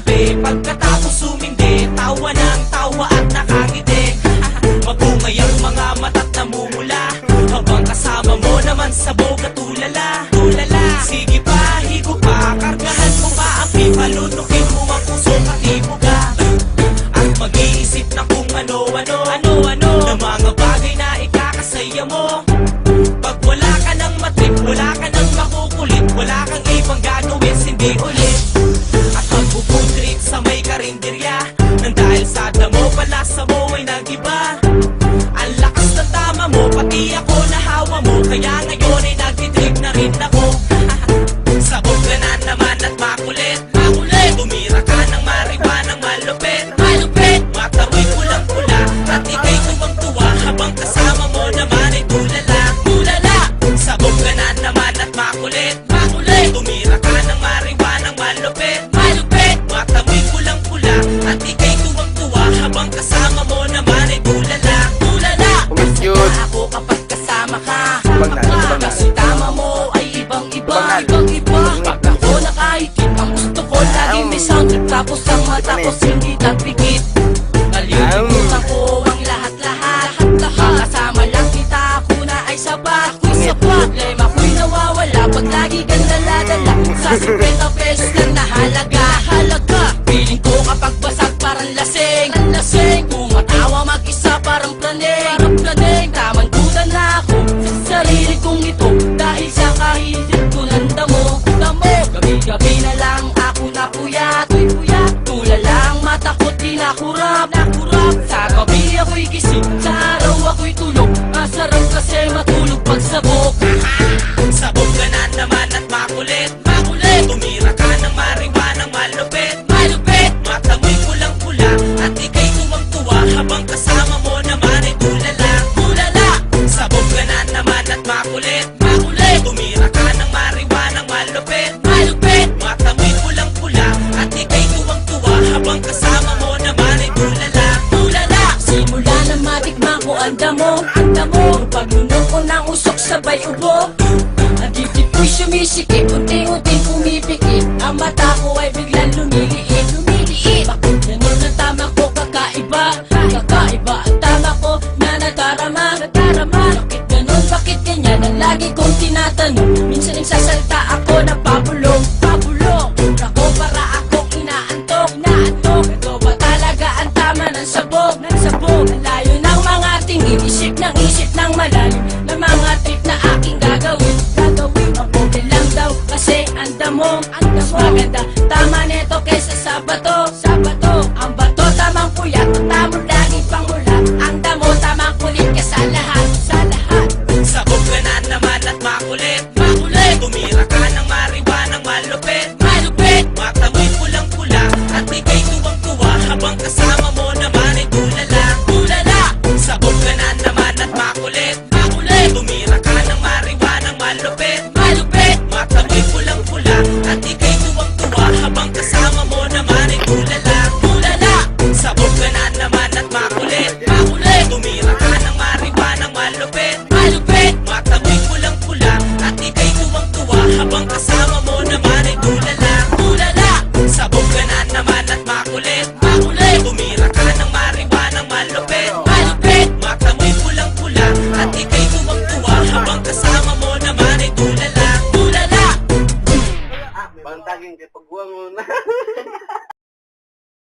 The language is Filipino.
tabi, pagkatapos sumindi, tawa ng tawa at nakangiti. Magungay ang mga mata't namumula, habang kasama mo naman sabog at tulala. Sige pa, higo pa, kargahan mo pa ang pipa, lunukin mo ang puso katibo ka. At mag-iisip na kung ano-ano na mga bagay na ikakasaya mo. Pag wala ka ng matrip, wala ka ng makukulit, wala kang ibang gagawin, hindi ulit. At magpo-food trip sa may karinderya, nang dahil sa damo, palasa mo ay nag-iba. Ang lakas ng tama mo, pati ako nahawa mo, kaya ngayon ay nagtitrip na rin ako. Sabog ka na naman at makulit, tumira ka ng mariwanang malupit, matamoy pulang-pula, at ika'y tuwang-tuwa, habang kasama mo naman ay tulala. Sabog ka na naman at makulit, tumira ka ng mariwanang malupit, matamoy pulang-pula, at ika'y tuwang-tuwa, habang kasama mo naman ay tulala. Ako kapag kasama ka, kasi tama mo ay ibang-iba. Pag ako nakaitit, ang gusto ko lagi may soundtrack, tapos ang mata ko singit at pikit. Nalilimutan ko ang lahat-lahat, kasama lang kita, ako na ay sapat. Problema ko'y nawawala pag lagi kang dala-dala sa 50 pesos lang na halaga. Piling ko kapag basag parang lasing, tumatawa mag-isa parang planeng. Tamang duda na ako sa sarili kong ito, dahil sa kahilit ko ng damo. Gabi-gabi na lang ako napuyat, tulala ang mata ko't di nakurap. Sa gabi ako'y gising, sa araw ako'y tulog, masarap kasi matulog pag sabog. Sabog ka na naman at makulit, tumira ka ng mariwanang malupit, matamoy pulang-pula, at ika'y tuwang-tuwa, habang kasama mo naman ay tulala. Sabog ka na naman at makulit, tumira ka ng mariwanang malupit, matamoy pulang-pula, at ika'y tuwang-tuwa, habang kasama mo naman ay tulala. Simula na matikman ko ang damo, paglunok ko ng usok sabay ubo. Ang dibdib ko'y sumisikip, unti-unting pumipikit, ang mata ko ay bigla